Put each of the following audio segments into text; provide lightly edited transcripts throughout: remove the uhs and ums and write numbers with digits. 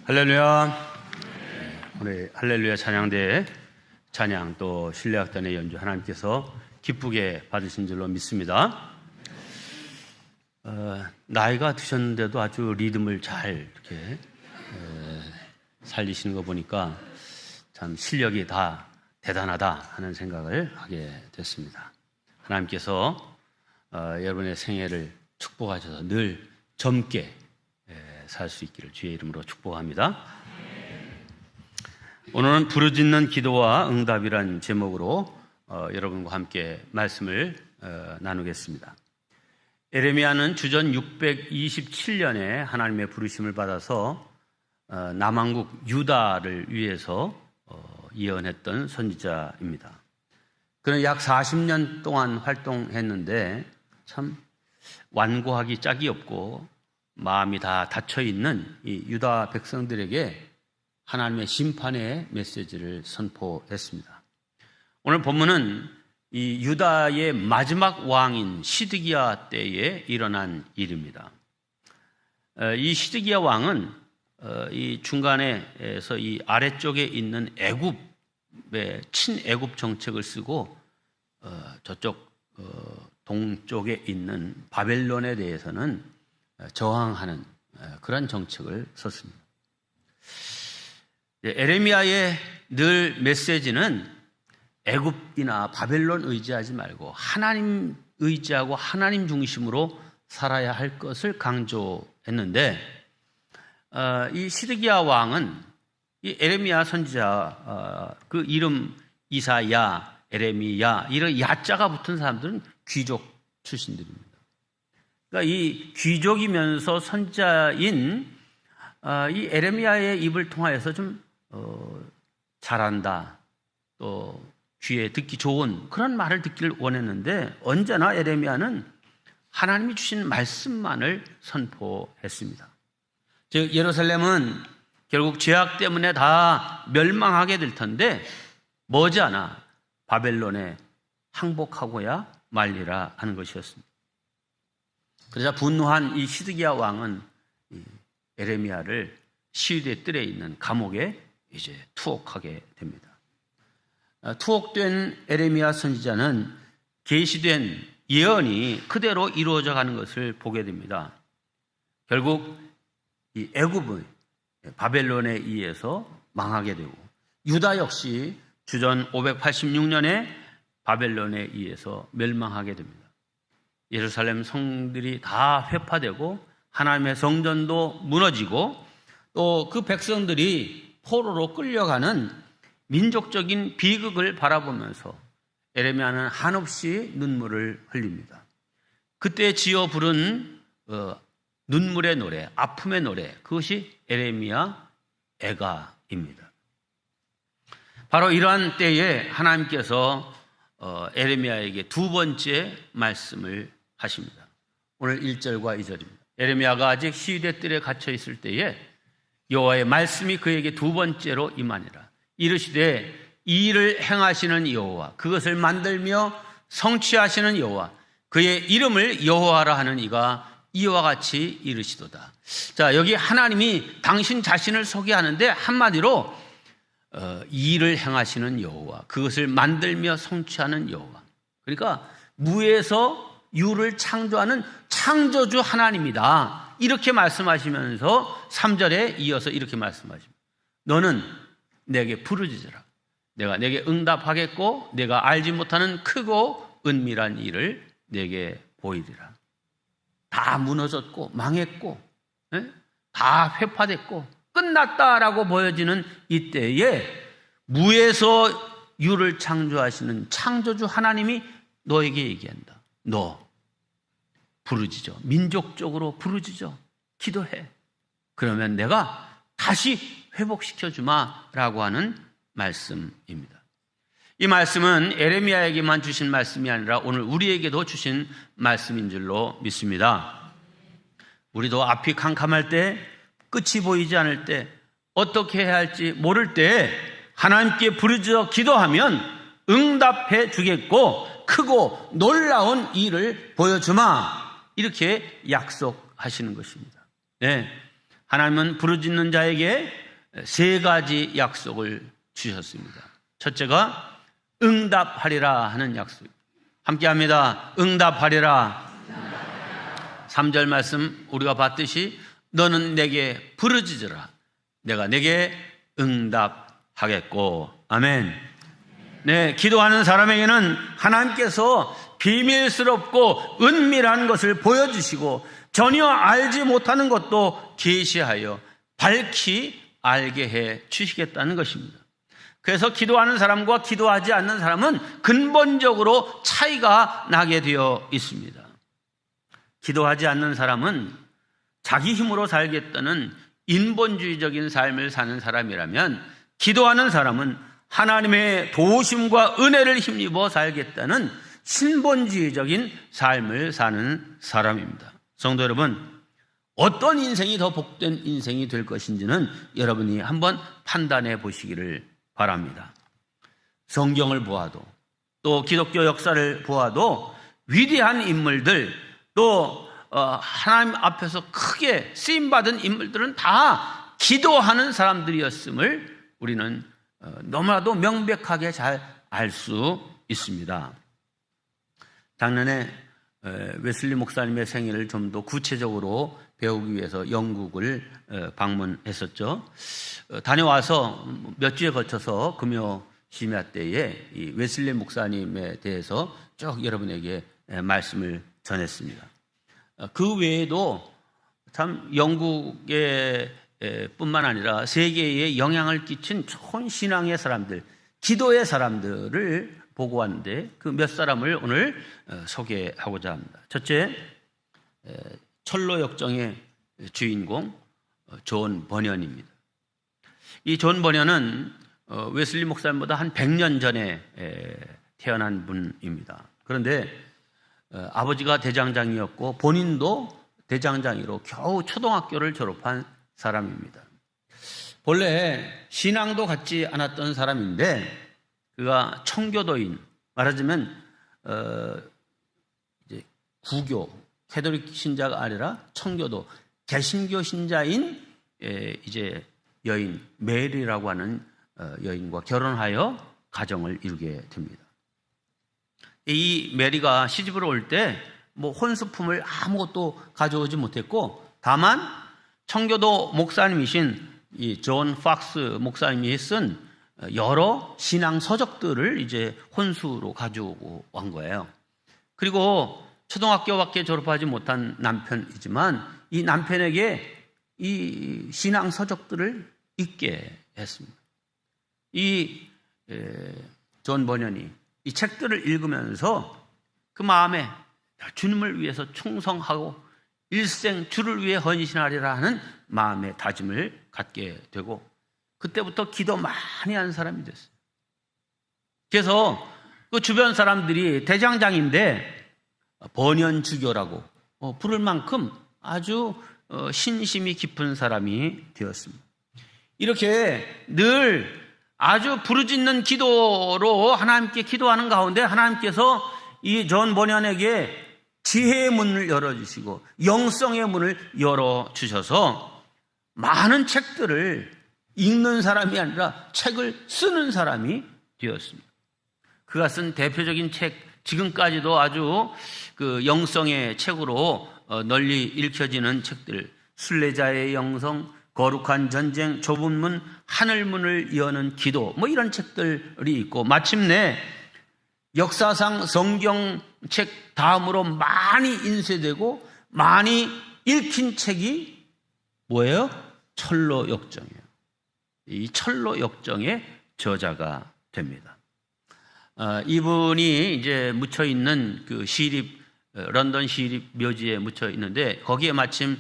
할렐루야. 우리 할렐루야 찬양대 찬양 또 신뢰악단의 연주 하나님께서 기쁘게 받으신 줄로 믿습니다. 나이가 드셨는데도 아주 리듬을 잘 이렇게 살리시는 거 보니까 참 실력이 다 대단하다 하는 생각을 하게 됐습니다. 하나님께서 여러분의 생애를 축복하셔서 늘 젊게 살 수 있기를 주의 이름으로 축복합니다. 오늘은 부르짖는 기도와 응답이란 제목으로 여러분과 함께 말씀을 나누겠습니다. 에레미야는 주전 627년에 하나님의 부르심을 받아서 남왕국 유다를 위해서 예언했던 선지자입니다. 그는 약 40년 동안 활동했는데 참 완고하기 짝이 없고 마음이 다 닫혀있는 이 유다 백성들에게 하나님의 심판의 메시지를 선포했습니다. 오늘 본문은 이 유다의 마지막 왕인 시드기야 때에 일어난 일입니다. 이 시드기야 왕은 이 중간에서 이 아래쪽에 있는 애굽의 친애굽 정책을 쓰고 저쪽 동쪽에 있는 바벨론에 대해서는 저항하는 그런 정책을 썼습니다. 에레미야의 늘 메시지는 애굽이나 바벨론 의지하지 말고 하나님 의지하고 하나님 중심으로 살아야 할 것을 강조했는데 이 시드기야 왕은 이 에레미야 선지자 그 이름 이사야, 에레미야 이런 야자가 붙은 사람들은 귀족 출신들입니다. 그러니까 이 귀족이면서 선지자인 이 에레미야의 입을 통하여서 좀 잘한다, 또 귀에 듣기 좋은 그런 말을 듣기를 원했는데 언제나 에레미야는 하나님이 주신 말씀만을 선포했습니다. 즉 예루살렘은 결국 죄악 때문에 다 멸망하게 될 텐데 머지않아 바벨론에 항복하고야 말리라 하는 것이었습니다. 그러자 분노한 이 시드기야 왕은 에레미야를 시위대 뜰에 있는 감옥에 이제 투옥하게 됩니다. 투옥된 에레미야 선지자는 계시된 예언이 그대로 이루어져 가는 것을 보게 됩니다. 결국 이 애굽의 바벨론에 의해서 망하게 되고 유다 역시 주전 586년에 바벨론에 의해서 멸망하게 됩니다. 예루살렘 성들이 다 회파되고 하나님의 성전도 무너지고 또 그 백성들이 포로로 끌려가는 민족적인 비극을 바라보면서 에레미야는 한없이 눈물을 흘립니다. 그때 지어 부른 눈물의 노래, 아픔의 노래, 그것이 에레미야 애가입니다. 바로 이러한 때에 하나님께서 에레미야에게 두 번째 말씀을 하십니다. 오늘 1절과 2절입니다. 에레미야가 아직 시위대 뜰에 갇혀 있을 때에 여호와의 말씀이 그에게 두 번째로 임하니라. 이르시되 이 일을 행하시는 여호와, 그것을 만들며 성취하시는 여호와, 그의 이름을 여호와라 하는 이가 이와 같이 이르시도다. 자, 여기 하나님이 당신 자신을 소개하는데 한마디로 이 일을 행하시는 여호와, 그것을 만들며 성취하는 여호와. 그러니까 무에서 유를 창조하는 창조주 하나님이다. 이렇게 말씀하시면서 3절에 이어서 이렇게 말씀하십니다. 너는 내게 부르짖으라. 내가 내게 응답하겠고 내가 알지 못하는 크고 은밀한 일을 내게 보이리라. 다 무너졌고 망했고 다 회파됐고 끝났다라고 보여지는 이때에 무에서 유를 창조하시는 창조주 하나님이 너에게 얘기한다. 너 부르짖어. 민족적으로 부르짖어. 기도해. 그러면 내가 다시 회복시켜주마라고 하는 말씀입니다. 이 말씀은 에레미야에게만 주신 말씀이 아니라 오늘 우리에게도 주신 말씀인 줄로 믿습니다. 우리도 앞이 캄캄할 때, 끝이 보이지 않을 때, 어떻게 해야 할지 모를 때 하나님께 부르짖어 기도하면 응답해 주겠고 크고 놀라운 일을 보여주마, 이렇게 약속하시는 것입니다. 네, 하나님은 부르짖는 자에게 세 가지 약속을 주셨습니다. 첫째가 응답하리라 하는 약속. 함께합니다. 응답하리라. 3절 말씀 우리가 봤듯이 너는 내게 부르짖으라. 내가 내게 응답하겠고. 아멘. 네, 기도하는 사람에게는 하나님께서 비밀스럽고 은밀한 것을 보여주시고 전혀 알지 못하는 것도 계시하여 밝히 알게 해 주시겠다는 것입니다. 그래서 기도하는 사람과 기도하지 않는 사람은 근본적으로 차이가 나게 되어 있습니다. 기도하지 않는 사람은 자기 힘으로 살겠다는 인본주의적인 삶을 사는 사람이라면, 기도하는 사람은 하나님의 도우심과 은혜를 힘입어 살겠다는 신본주의적인 삶을 사는 사람입니다. 성도 여러분, 어떤 인생이 더 복된 인생이 될 것인지는 여러분이 한번 판단해 보시기를 바랍니다. 성경을 보아도, 또 기독교 역사를 보아도 위대한 인물들, 또 하나님 앞에서 크게 쓰임받은 인물들은 다 기도하는 사람들이었음을 우리는 너무나도 명백하게 잘 알 수 있습니다. 작년에 웨슬리 목사님의 생애를 좀 더 구체적으로 배우기 위해서 영국을 방문했었죠. 다녀와서 몇 주에 거쳐서 금요 심야 때에 이 웨슬리 목사님에 대해서 쭉 여러분에게 말씀을 전했습니다. 그 외에도 참 영국에 뿐만 아니라 세계에 영향을 끼친 좋은 신앙의 사람들, 기도의 사람들을 보고 왔는데 그 몇 사람을 오늘 소개하고자 합니다. 첫째, 철로 역정의 주인공 존 버년입니다. 이 존 버년은 웨슬리 목사님보다 한 100년 전에 태어난 분입니다. 그런데 아버지가 대장장이었고 본인도 대장장이로 겨우 초등학교를 졸업한 사람입니다. 본래 신앙도 갖지 않았던 사람인데 그가 청교도인, 말하자면 이제 구교, 캐톨릭 신자가 아니라 청교도, 개신교 신자인 이제 여인 메리라고 하는 여인과 결혼하여 가정을 이루게 됩니다. 이 메리가 시집을 올 때 뭐 혼수품을 아무것도 가져오지 못했고, 다만 청교도 목사님이신 이 존 팍스 목사님이 쓴 여러 신앙 서적들을 이제 혼수로 가져오고 온 거예요. 그리고 초등학교밖에 졸업하지 못한 남편이지만 이 남편에게 이 신앙 서적들을 읽게 했습니다. 이 존 버년이 이 책들을 읽으면서 그 마음에 주님을 위해서 충성하고 일생 주를 위해 헌신하리라 하는 마음의 다짐을 갖게 되고, 그때부터 기도 많이 한 사람이 됐어요. 그래서 그 주변 사람들이 대장장인데 번연주교라고 부를 만큼 아주 신심이 깊은 사람이 되었습니다. 이렇게 늘 아주 부르짖는 기도로 하나님께 기도하는 가운데 하나님께서 이 존 버년에게 지혜의 문을 열어주시고 영성의 문을 열어주셔서 많은 책들을 읽는 사람이 아니라 책을 쓰는 사람이 되었습니다. 그가 쓴 대표적인 책, 지금까지도 아주 그 영성의 책으로 널리 읽혀지는 책들, 순례자의 영성, 거룩한 전쟁, 좁은 문, 하늘문을 여는 기도, 뭐 이런 책들이 있고, 마침내 역사상 성경책 다음으로 많이 인쇄되고 많이 읽힌 책이 뭐예요? 철로 역정이에요. 이 철로 역정의 저자가 됩니다. 이분이 이제 묻혀 있는 그 시립, 런던 시립 묘지에 묻혀 있는데 거기에 마침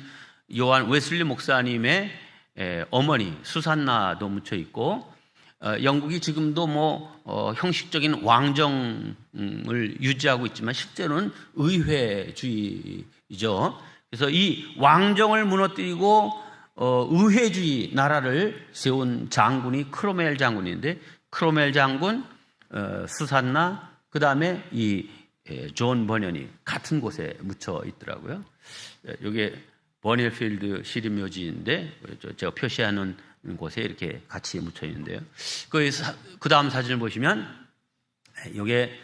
요한 웨슬리 목사님의 어머니 수산나도 묻혀 있고, 영국이 지금도 형식적인 왕정을 유지하고 있지만 실제로는 의회주의죠. 그래서 이 왕정을 무너뜨리고 의회주의 나라를 세운 장군이 크로멜 장군인데, 크로멜 장군, 수산나, 그 다음에 이 존 버년이 같은 곳에 묻혀 있더라고요. 이게 버닐필드 시립묘지인데 제가 표시하는 곳에 이렇게 같이 묻혀 있는데요. 그 다음 사진을 보시면 이게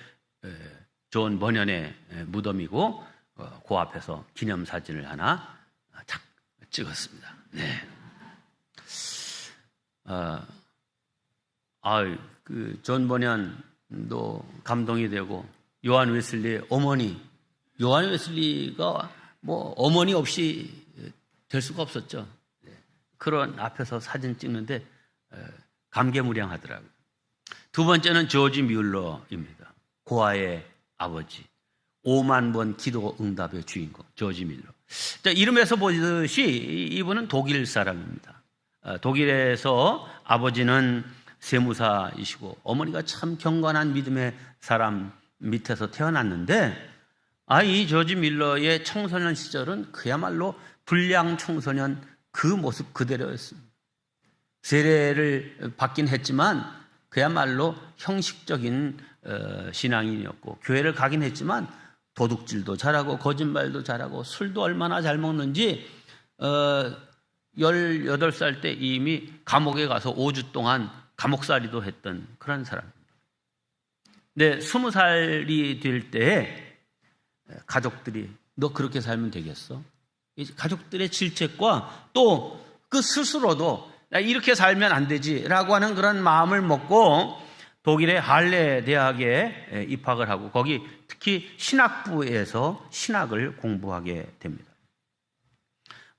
존 버년의 무덤이고 그 앞에서 기념사진을 하나 착 찍었습니다. 네. 존 버년도 감동이 되고 요한 웨슬리의 어머니, 요한 웨슬리가 뭐 어머니 없이 될 수가 없었죠. 그런 앞에서 사진 찍는데 감개무량하더라고요. 두 번째는 조지 뮬러입니다. 고아의 아버지, 5만 번 기도 응답의 주인공 조지 뮬러. 자, 이름에서 보듯이 이분은 독일 사람입니다. 독일에서 아버지는 세무사이시고 어머니가 참 경건한 믿음의 사람 밑에서 태어났는데 이 조지 뮬러의 청소년 시절은 그야말로 불량 청소년 그 모습 그대로였습니다. 세례를 받긴 했지만 그야말로 형식적인 신앙인이었고 교회를 가긴 했지만 도둑질도 잘하고 거짓말도 잘하고 술도 얼마나 잘 먹는지 18살 때 이미 감옥에 가서 5주 동안 감옥살이도 했던 그런 사람입니다. 근데 20살이 될 때에 가족들이 너 그렇게 살면 되겠어? 가족들의 질책과 또 그 스스로도 나 이렇게 살면 안 되지라고 하는 그런 마음을 먹고 독일의 할레 대학에 입학을 하고 거기 특히 신학부에서 신학을 공부하게 됩니다.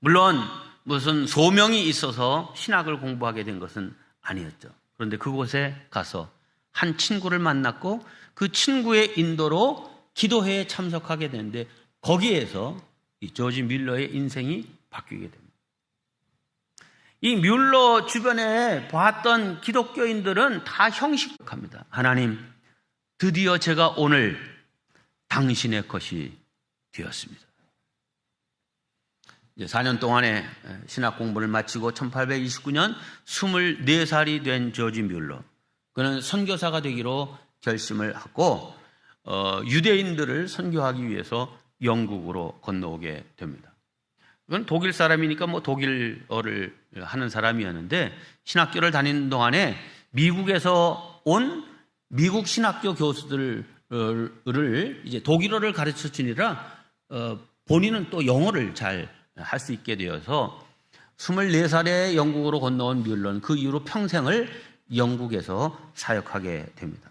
물론 무슨 소명이 있어서 신학을 공부하게 된 것은 아니었죠. 그런데 그곳에 가서 한 친구를 만났고 그 친구의 인도로 기도회에 참석하게 되는데 거기에서 이 조지 뮬러의 인생이 바뀌게 됩니다. 이 뮬러 주변에 봤던 기독교인들은 다 형식합니다. 하나님, 드디어 제가 오늘 당신의 것이 되었습니다. 이제 4년 동안의 신학 공부를 마치고 1829년 24살이 된 조지 뮬러, 그는 선교사가 되기로 결심을 하고 유대인들을 선교하기 위해서 영국으로 건너오게 됩니다. 그건 독일 사람이니까 뭐 독일어를 하는 사람이었는데 신학교를 다니는 동안에 미국에서 온 미국 신학교 교수들을 이제 독일어를 가르쳐 주니라 본인은 또 영어를 잘 할 수 있게 되어서 24살에 영국으로 건너온 뮬러는 그 이후로 평생을 영국에서 사역하게 됩니다.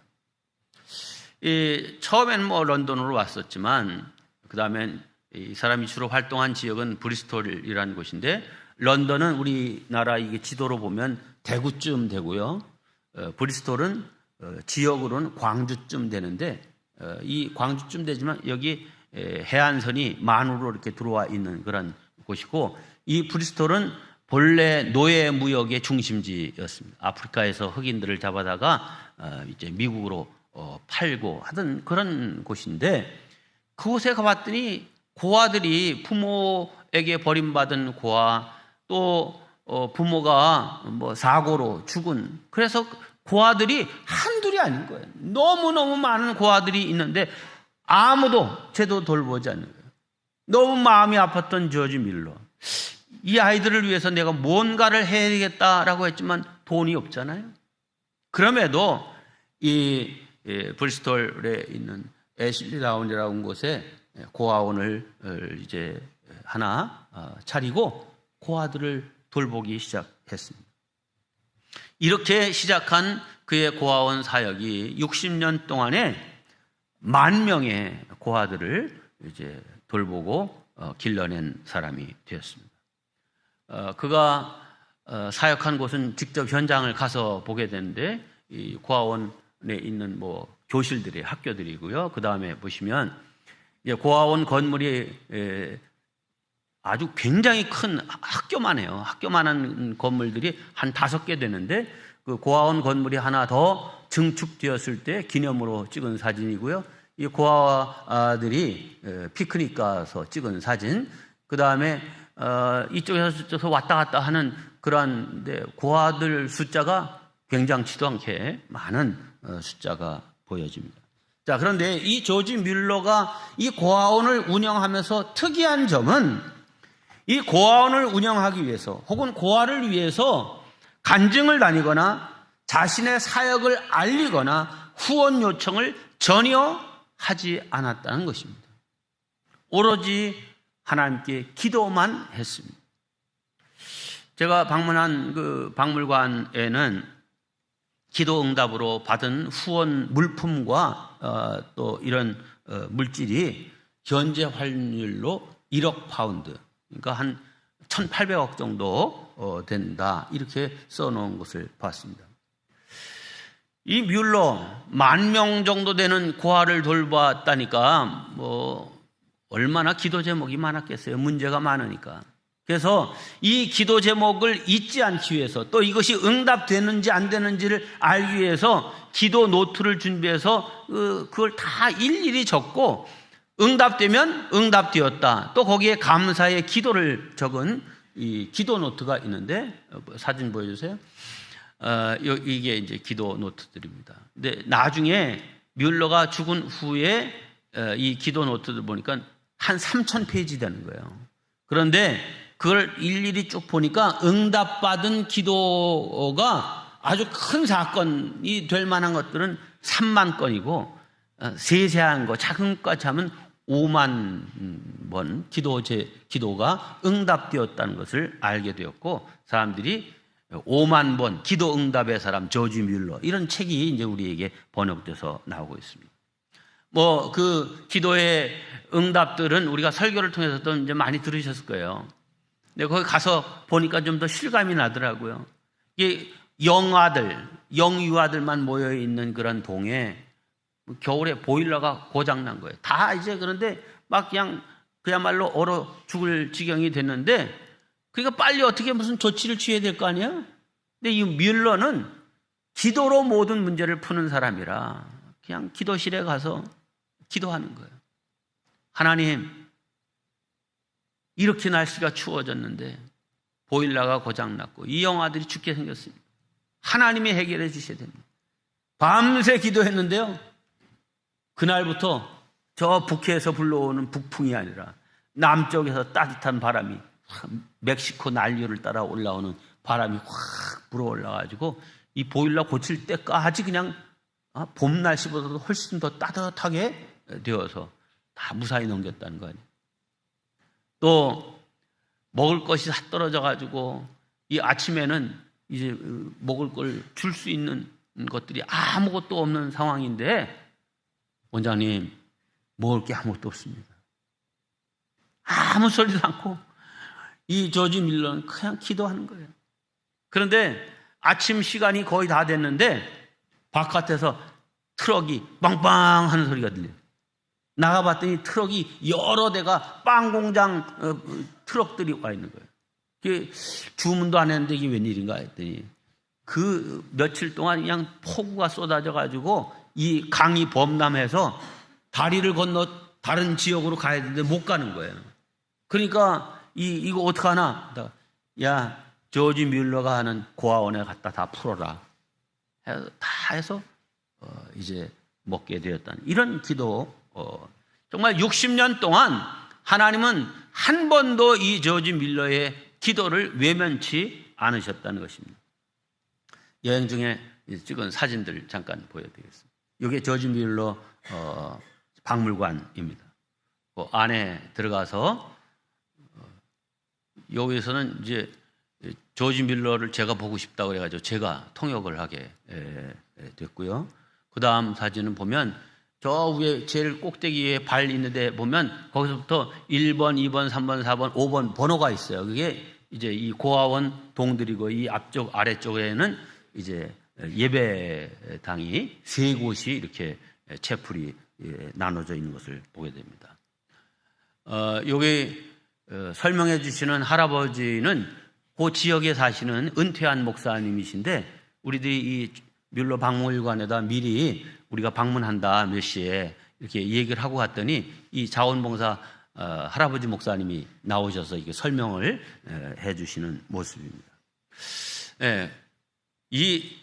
처음에는 뭐 런던으로 왔었지만 그 다음엔 이 사람이 주로 활동한 지역은 브리스톨이라는 곳인데 런던은 우리나라 이게 지도로 보면 대구쯤 되고요. 브리스톨은 지역으로는 광주쯤 되는데 이 광주쯤 되지만 여기 해안선이 만으로 이렇게 들어와 있는 그런 곳이고 이 브리스톨은 본래 노예 무역의 중심지였습니다. 아프리카에서 흑인들을 잡아다가 이제 미국으로 팔고 하던 그런 곳인데 그곳에 가봤더니 고아들이 부모에게 버림받은 고아 또 부모가 뭐 사고로 죽은 그래서 고아들이 한둘이 아닌 거예요. 너무너무 많은 고아들이 있는데 아무도 제대로 돌보지 않는 거예요. 너무 마음이 아팠던 조지 뮬러. 이 아이들을 위해서 내가 뭔가를 해야겠다라고 했지만 돈이 없잖아요. 그럼에도 이 브리스톨에 있는 애슐리 라운이라는 곳에 고아원을 이제 하나 차리고 고아들을 돌보기 시작했습니다. 이렇게 시작한 그의 고아원 사역이 60년 동안에 10,000명의 고아들을 이제 돌보고 길러낸 사람이 되었습니다. 그가 사역한 곳은 직접 현장을 가서 보게 되는데 이 고아원에 있는 뭐 교실들이 학교들이고요. 그 다음에 보시면 고아원 건물이 아주 굉장히 큰 학교만 해요. 학교만한 건물들이 한 5개 되는데 그 고아원 건물이 하나 더 증축되었을 때 기념으로 찍은 사진이고요. 이 고아들이 피크닉 가서 찍은 사진, 그 다음에 이쪽에서 저쪽에서 왔다 갔다 하는 그런데 고아들 숫자가 굉장치도 않게 많은 숫자가 보여집니다. 자, 그런데 이 조지 뮬러가 이 고아원을 운영하면서 특이한 점은 이 고아원을 운영하기 위해서 혹은 고아를 위해서 간증을 다니거나 자신의 사역을 알리거나 후원 요청을 전혀 하지 않았다는 것입니다. 오로지 하나님께 기도만 했습니다. 제가 방문한 그 박물관에는 기도 응답으로 받은 후원 물품과 또 이런 물질이 현재 환율로 1억 파운드, 그러니까 한 1,800억 정도 된다, 이렇게 써놓은 것을 봤습니다. 이 뮬러 10,000명 정도 되는 고아를 돌봤다니까 얼마나 기도 제목이 많았겠어요. 문제가 많으니까. 그래서 이 기도 제목을 잊지 않기 위해서, 또 이것이 응답되는지 안 되는지를 알기 위해서 기도 노트를 준비해서 그걸 다 일일이 적고, 응답되면 응답되었다, 또 거기에 감사의 기도를 적은 이 기도 노트가 있는데, 사진 보여주세요. 이게 이제 기도 노트들입니다. 근데 나중에 뮬러가 죽은 후에 이 기도 노트들 보니까 한 3,000페이지 되는 거예요. 그런데 그걸 일일이 쭉 보니까 응답받은 기도가 아주 큰 사건이 될 만한 것들은 3만 건이고, 세세한 거, 작은 것까지 하면 5만 번 기도가 응답되었다는 것을 알게 되었고, 사람들이 5만 번 기도 응답의 사람 조지 뮬러, 이런 책이 이제 우리에게 번역돼서 나오고 있습니다. 그 기도의 응답들은 우리가 설교를 통해서도 이제 많이 들으셨을 거예요. 근데 거기 가서 보니까 좀 더 실감이 나더라고요. 이게 영유아들만 모여 있는 그런 동에 겨울에 보일러가 고장난 거예요. 다 이제, 그런데 막 그야말로 얼어 죽을 지경이 됐는데, 그러니까 빨리 어떻게 무슨 조치를 취해야 될 거 아니에요? 근데 이 뮬러는 기도로 모든 문제를 푸는 사람이라 그냥 기도실에 가서 기도하는 거예요. 하나님, 이렇게 날씨가 추워졌는데 보일러가 고장났고 이 영아들이 죽게 생겼습니다. 하나님이 해결해 주셔야 됩니다. 밤새 기도했는데요, 그날부터 저 북해에서 불러오는 북풍이 아니라 남쪽에서 따뜻한 바람이, 멕시코 난류를 따라 올라오는 바람이 확 불어올라가지고 이 보일러 고칠 때까지 그냥 봄 날씨보다도 훨씬 더 따뜻하게 되어서 다 무사히 넘겼다는 거 아니에요. 또 먹을 것이 다 떨어져가지고 이 아침에는 이제 먹을 걸 줄 수 있는 것들이 아무것도 없는 상황인데, 원장님, 먹을 게 아무것도 없습니다. 아무 소리도 않고 이 조지 밀러는 그냥 기도하는 거예요. 그런데 아침 시간이 거의 다 됐는데 바깥에서 트럭이 빵빵 하는 소리가 들려요. 나가봤더니 트럭이 여러 대가 빵 공장 트럭들이 와 있는 거예요. 주문도 안 했는데 이게 웬일인가 했더니 그 며칠 동안 그냥 폭우가 쏟아져 가지고 이 강이 범람해서 다리를 건너 다른 지역으로 가야 되는데 못 가는 거예요. 그러니까 이거 어떡하나? 야, 조지 뮬러가 하는 고아원에 갖다 다 풀어라. 다 해서 이제 먹게 되었다는 이런 기도. 정말 60년 동안 하나님은 한 번도 이 조지 뮬러의 기도를 외면치 않으셨다는 것입니다. 여행 중에 찍은 사진들 잠깐 보여드리겠습니다. 이게 조지 뮬러 박물관입니다. 그 안에 들어가서 여기서는 이제 조지 뮬러를 제가 보고 싶다고 그래가지고 제가 통역을 하게 됐고요. 그 다음 사진은 보면 저 위에 제일 꼭대기에 발 있는데 보면 거기서부터 1번, 2번, 3번, 4번, 5번 번호가 있어요. 그게 이제 이 고아원 동들이고 이 앞쪽 아래쪽에는 이제 예배당이 세 곳이 이렇게 채플이 나눠져 있는 것을 보게 됩니다. 여기 설명해 주시는 할아버지는 그 지역에 사시는 은퇴한 목사님이신데, 우리들이 이 뮬러 박물관에다 미리 우리가 방문한다 몇 시에 이렇게 얘기를 하고 갔더니 이 자원봉사 할아버지 목사님이 나오셔서 이게 설명을 해주시는 모습입니다. 이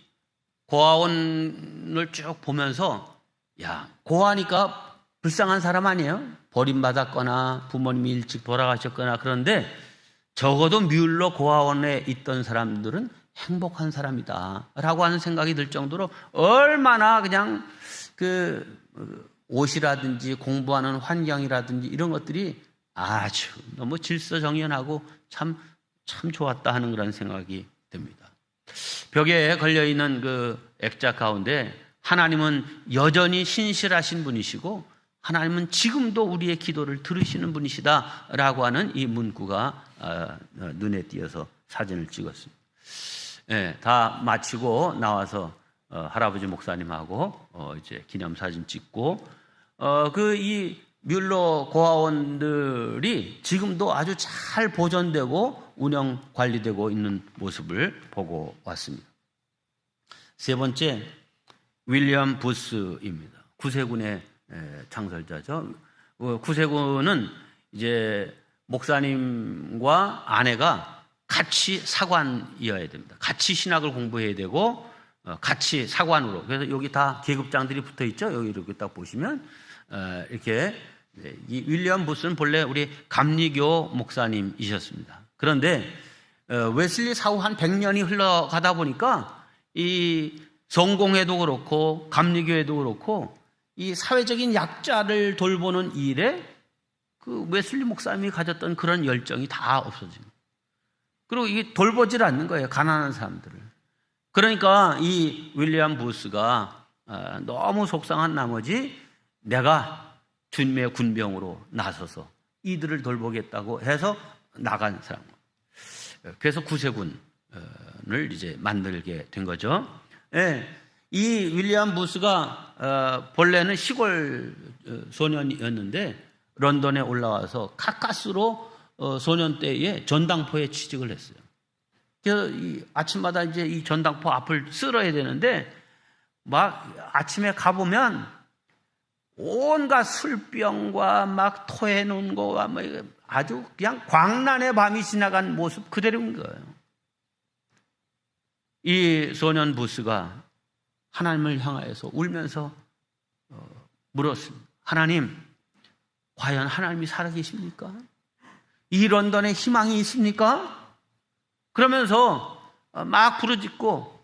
고아원을 쭉 보면서, 야, 고아니까 불쌍한 사람 아니에요? 버림받았거나 부모님이 일찍 돌아가셨거나, 그런데 적어도 뮬러 고아원에 있던 사람들은 행복한 사람이다 라고 하는 생각이 들 정도로 얼마나 그냥 옷이라든지 공부하는 환경이라든지 이런 것들이 아주 너무 질서정연하고 참 좋았다 하는 그런 생각이 듭니다. 벽에 걸려있는 그 액자 가운데 하나님은 여전히 신실하신 분이시고 하나님은 지금도 우리의 기도를 들으시는 분이시다라고 하는 이 문구가 눈에 띄어서 사진을 찍었습니다. 네, 다 마치고 나와서 할아버지 목사님하고 이제 기념사진 찍고 이 뮬러 고아원들이 지금도 아주 잘 보존되고 운영 관리되고 있는 모습을 보고 왔습니다. 세 번째, 윌리엄 부스입니다. 구세군의 창설자죠. 구세군은 이제 목사님과 아내가 같이 사관이어야 됩니다. 같이 신학을 공부해야 되고 같이 사관으로. 그래서 여기 다 계급장들이 붙어 있죠. 여기 이렇게 딱 보시면 이렇게 이 윌리엄 부스는 본래 우리 감리교 목사님이셨습니다. 그런데 웨슬리 사후 한 100년이 흘러가다 보니까 이 성공회도 그렇고 감리교회도 그렇고 이 사회적인 약자를 돌보는 일에 그 웨슬리 목사님이 가졌던 그런 열정이 다 없어집니다. 그리고 이게 돌보질 않는 거예요. 가난한 사람들을. 그러니까 이 윌리엄 부스가 너무 속상한 나머지 내가 주님의 군병으로 나서서 이들을 돌보겠다고 해서 나간 사람. 그래서 구세군을 이제 만들게 된 거죠. 예, 이 윌리엄 부스가 본래는 시골 소년이었는데 런던에 올라와서 카카스로 소년 때에 전당포에 취직을 했어요. 그래서 아침마다 이제 이 전당포 앞을 쓸어야 되는데 막 아침에 가보면 온갖 술병과 막 토해놓은 거와 뭐 아주 그냥 광란의 밤이 지나간 모습 그대로인 거예요. 이 소년 부스가 하나님을 향하여서 울면서 물었습니다. 하나님, 과연 하나님이 살아계십니까? 이 런던에 희망이 있습니까? 그러면서 막 부르짖고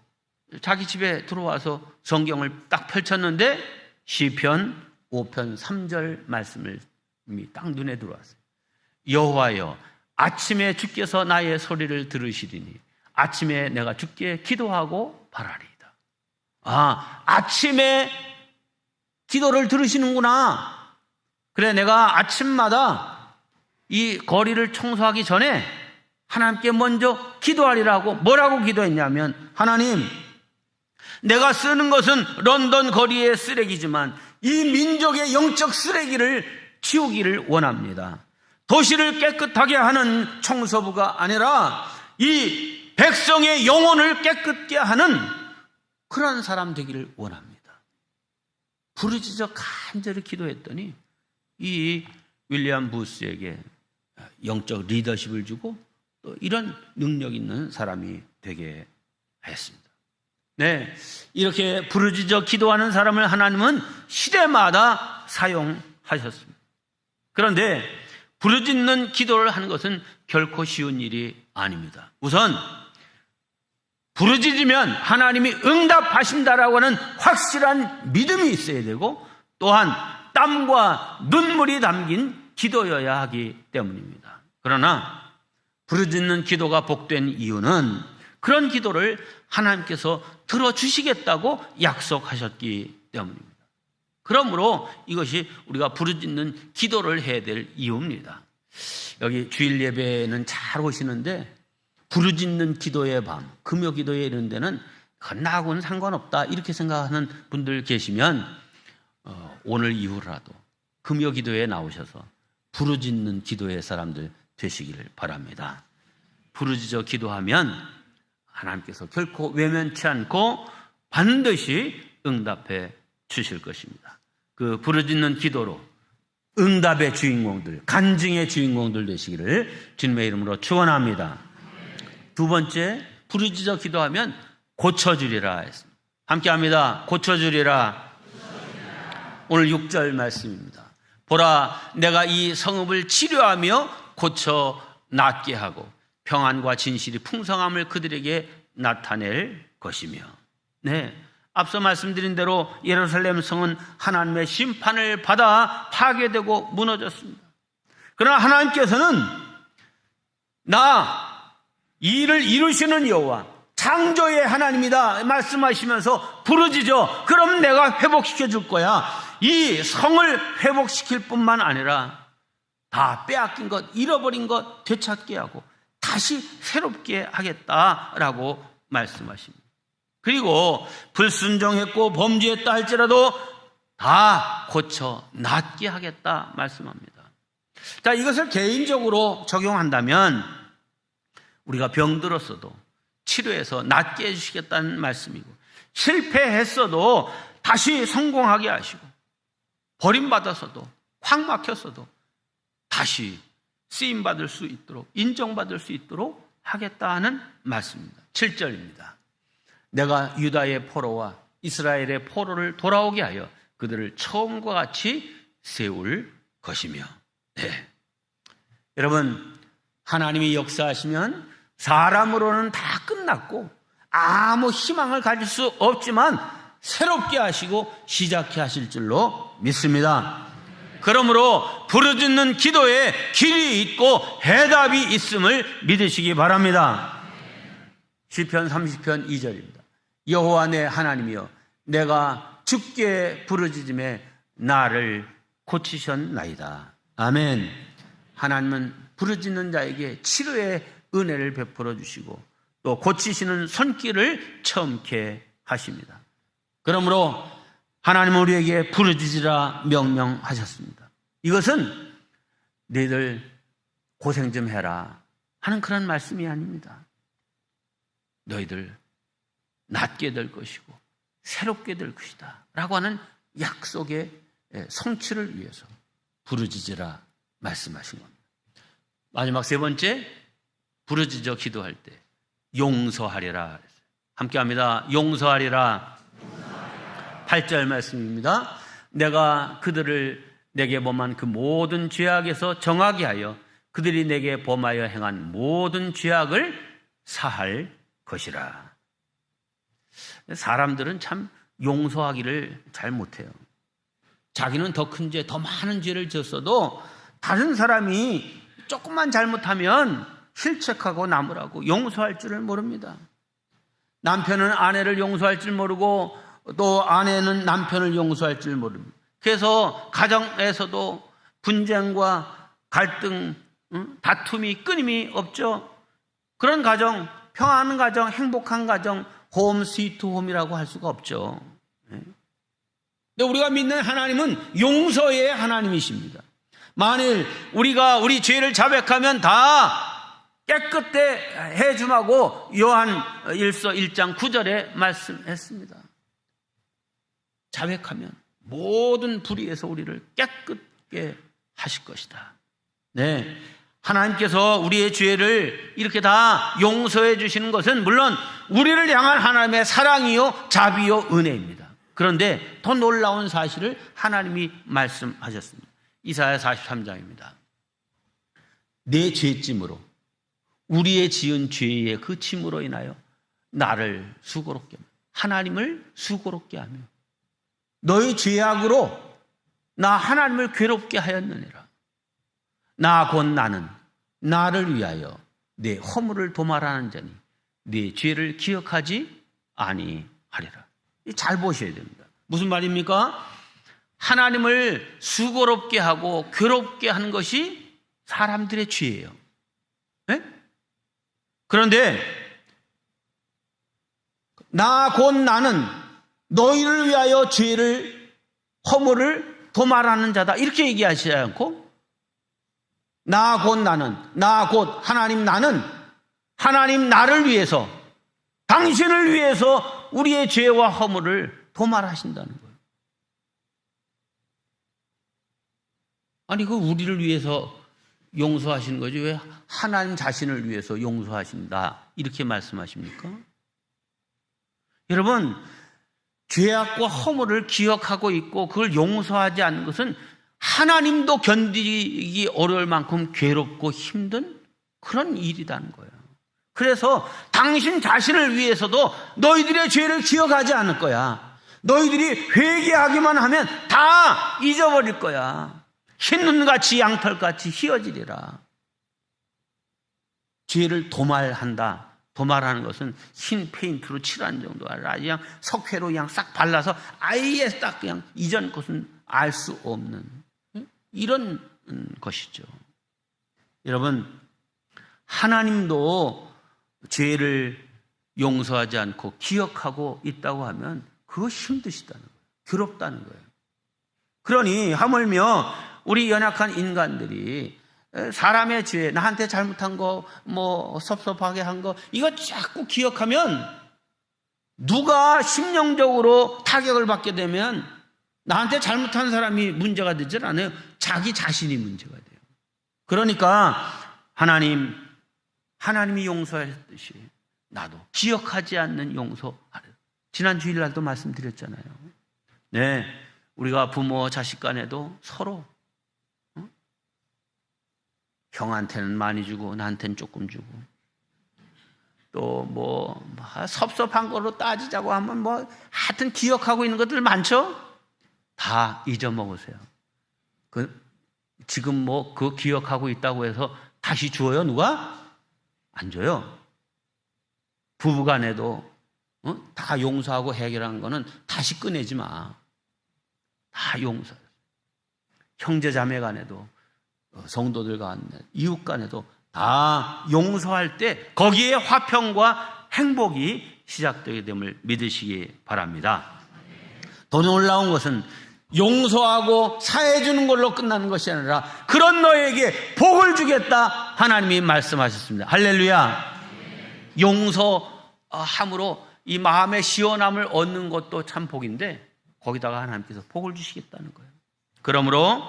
자기 집에 들어와서 성경을 딱 펼쳤는데 시편 5편 3절 말씀이 딱 눈에 들어왔어요. 여호와여, 아침에 주께서 나의 소리를 들으시리니 아침에 내가 주께 기도하고 바라리이다. 아침에 기도를 들으시는구나. 그래, 내가 아침마다 이 거리를 청소하기 전에 하나님께 먼저 기도하리라고. 뭐라고 기도했냐면, 하나님, 내가 쓰는 것은 런던 거리의 쓰레기지만 이 민족의 영적 쓰레기를 치우기를 원합니다. 도시를 깨끗하게 하는 청소부가 아니라 이 백성의 영혼을 깨끗게 하는 그런 사람 되기를 원합니다. 부르짖어 간절히 기도했더니 이 윌리엄 부스에게 영적 리더십을 주고 또 이런 능력 있는 사람이 되게 했습니다. 네, 이렇게 부르짖어 기도하는 사람을 하나님은 시대마다 사용하셨습니다. 그런데 부르짖는 기도를 하는 것은 결코 쉬운 일이 아닙니다. 우선 부르짖으면 하나님이 응답하신다라고 하는 확실한 믿음이 있어야 되고, 또한 땀과 눈물이 담긴 기도여야 하기 때문입니다. 그러나 부르짖는 기도가 복된 이유는 그런 기도를 하나님께서 들어주시겠다고 약속하셨기 때문입니다. 그러므로 이것이 우리가 부르짖는 기도를 해야 될 이유입니다. 여기 주일 예배는 잘 오시는데 부르짖는 기도의 밤, 금요 기도회 이런 데는 나하고는 상관없다 이렇게 생각하는 분들 계시면 오늘 이후라도 금요 기도회에 나오셔서 부르짖는 기도의 사람들 되시기를 바랍니다. 부르짖어 기도하면 하나님께서 결코 외면치 않고 반드시 응답해 주실 것입니다. 그 부르짖는 기도로 응답의 주인공들, 간증의 주인공들 되시기를 주님의 이름으로 축원합니다. 두 번째, 부르짖어 기도하면 고쳐주리라 했습니다. 함께합니다. 고쳐주리라. 오늘 6절 말씀입니다. 보라, 내가 이 성읍을 치료하며 고쳐 낫게 하고 평안과 진실이 풍성함을 그들에게 나타낼 것이며, 네, 앞서 말씀드린 대로 예루살렘 성은 하나님의 심판을 받아 파괴되고 무너졌습니다. 그러나 하나님께서는 이 일을 이루시는 여호와, 창조의 하나님이다 말씀하시면서 부르짖어. 그럼 내가 회복시켜 줄 거야. 이 성을 회복시킬 뿐만 아니라 다 빼앗긴 것, 잃어버린 것 되찾게 하고 다시 새롭게 하겠다라고 말씀하십니다. 그리고 불순종했고 범죄했다 할지라도 다 고쳐 낫게 하겠다 말씀합니다. 자, 이것을 개인적으로 적용한다면 우리가 병들었어도 치료해서 낫게 해주시겠다는 말씀이고, 실패했어도 다시 성공하게 하시고, 버림받았어도 확 막혔어도 다시 쓰임받을 수 있도록, 인정받을 수 있도록 하겠다는 말씀입니다. 7절입니다. 내가 유다의 포로와 이스라엘의 포로를 돌아오게 하여 그들을 처음과 같이 세울 것이며, 네. 여러분, 하나님이 역사하시면 사람으로는 다 끝났고 아무 희망을 가질 수 없지만 새롭게 하시고 시작해 하실 줄로 믿습니다. 그러므로 부르짖는 기도에 길이 있고 해답이 있음을 믿으시기 바랍니다. 시편 30편 2절입니다. 여호와 내 하나님이여, 내가 주께 부르짖음에 나를 고치셨나이다. 아멘. 하나님은 부르짖는 자에게 치료의 은혜를 베풀어 주시고 또 고치시는 손길을 처음케 하십니다. 그러므로 하나님은 우리에게 부르짖으라 명령하셨습니다. 이것은 너희들 고생 좀 해라 하는 그런 말씀이 아닙니다. 너희들 낫게 될 것이고 새롭게 될 것이다 라고 하는 약속의 성취를 위해서 부르짖으라 말씀하신 겁니다. 마지막 세 번째, 부르짖어 기도할 때 용서하리라. 함께 합니다. 용서하리라. 8절 말씀입니다. 내가 그들을 내게 범한 그 모든 죄악에서 정하게 하여 그들이 내게 범하여 행한 모든 죄악을 사할 것이라. 사람들은 참 용서하기를 잘 못해요. 자기는 더 큰 죄, 더 많은 죄를 졌어도 다른 사람이 조금만 잘못하면 실책하고 나무라고 용서할 줄을 모릅니다. 남편은 아내를 용서할 줄 모르고 또 아내는 남편을 용서할 줄 모릅니다. 그래서 가정에서도 분쟁과 갈등, 다툼이 끊임이 없죠. 그런 가정, 평안한 가정, 행복한 가정, 홈 스위트 홈이라고 할 수가 없죠. 근데 우리가 믿는 하나님은 용서의 하나님이십니다. 만일 우리가 우리 죄를 자백하면 다 깨끗해 해줌하고 요한일서 1장 9절에 말씀했습니다. 자백하면 모든 불의에서 우리를 깨끗게 하실 것이다. 네, 하나님께서 우리의 죄를 이렇게 다 용서해 주시는 것은 물론 우리를 향한 하나님의 사랑이요 자비요 은혜입니다. 그런데 더 놀라운 사실을 하나님이 말씀하셨습니다. 이사야 43장입니다. 내 죄짐으로, 우리의 지은 죄의 그 짐으로 인하여 나를 수고롭게 하며, 하나님을 수고롭게 하며 너의 죄악으로 나 하나님을 괴롭게 하였느니라. 나 곧 나는 나를 위하여 내 허물을 도말하는 자니 내 죄를 기억하지 아니하리라. 잘 보셔야 됩니다. 무슨 말입니까? 하나님을 수고롭게 하고 괴롭게 하는 것이 사람들의 죄예요. 네? 그런데 나 곧 나는 너희를 위하여 죄를, 허물을 도말하는 자다 이렇게 얘기하시지 않고 나 곧 나는, 나 곧 하나님 나는 하나님 나를 위해서, 당신을 위해서 우리의 죄와 허물을 도말하신다는 거예요. 아니 그 우리를 위해서 용서하시는 거지 왜 하나님 자신을 위해서 용서하신다 이렇게 말씀하십니까? 여러분, 죄악과 허물을 기억하고 있고 그걸 용서하지 않는 것은 하나님도 견디기 어려울 만큼 괴롭고 힘든 그런 일이라는 거예요. 그래서 당신 자신을 위해서도 너희들의 죄를 기억하지 않을 거야. 너희들이 회개하기만 하면 다 잊어버릴 거야. 흰 눈같이 양털같이 휘어지리라. 죄를 도말한다. 도말하는 것은 흰 페인트로 칠하는 정도가 아니라 그냥 석회로 그냥 싹 발라서 아예 딱 그냥 이전 것은 알 수 없는 이런 것이죠. 여러분, 하나님도 죄를 용서하지 않고 기억하고 있다고 하면 그거 힘드시다는 거예요. 괴롭다는 거예요. 그러니 하물며 우리 연약한 인간들이 사람의 죄, 나한테 잘못한 거, 뭐 섭섭하게 한 거, 이거 자꾸 기억하면 누가 심령적으로 타격을 받게 되면 나한테 잘못한 사람이 문제가 되질 않아요. 자기 자신이 문제가 돼요. 그러니까 하나님이 용서하셨듯이 나도 기억하지 않는 용서하라. 지난 주일날도 말씀드렸잖아요. 네, 우리가 부모 자식 간에도 서로 형한테는 많이 주고 나한테는 조금 주고 또 뭐 섭섭한 거로 따지자고 하면 뭐 하여튼 기억하고 있는 것들 많죠? 다 잊어먹으세요. 지금 뭐 그 기억하고 있다고 해서 다시 줘요? 누가? 안 줘요. 부부간에도 다 용서하고 해결한 거는 다시 꺼내지 마. 다 용서해. 형제자매 간에도 성도들 간에 이웃 간에도 다 용서할 때 거기에 화평과 행복이 시작되게 됨을 믿으시기 바랍니다. 더 놀라운 것은 용서하고 사해주는 걸로 끝나는 것이 아니라 그런 너에게 복을 주겠다 하나님이 말씀하셨습니다. 할렐루야. 용서함으로 이 마음의 시원함을 얻는 것도 참 복인데 거기다가 하나님께서 복을 주시겠다는 거예요. 그러므로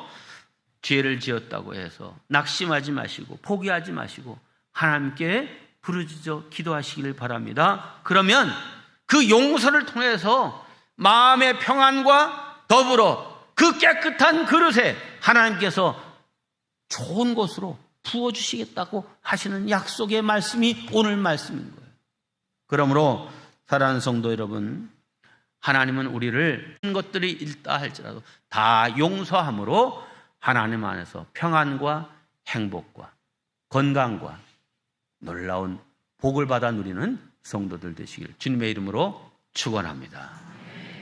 죄를 지었다고 해서 낙심하지 마시고 포기하지 마시고 하나님께 부르짖어 기도하시기를 바랍니다. 그러면 그 용서를 통해서 마음의 평안과 더불어 그 깨끗한 그릇에 하나님께서 좋은 것으로 부어주시겠다고 하시는 약속의 말씀이 오늘 말씀인 거예요. 그러므로 사랑하는 성도 여러분, 하나님은 우리를 한 것들이 있다 할지라도 다 용서함으로 하나님 안에서 평안과 행복과 건강과 놀라운 복을 받아 누리는 성도들 되시길 주님의 이름으로 축원합니다.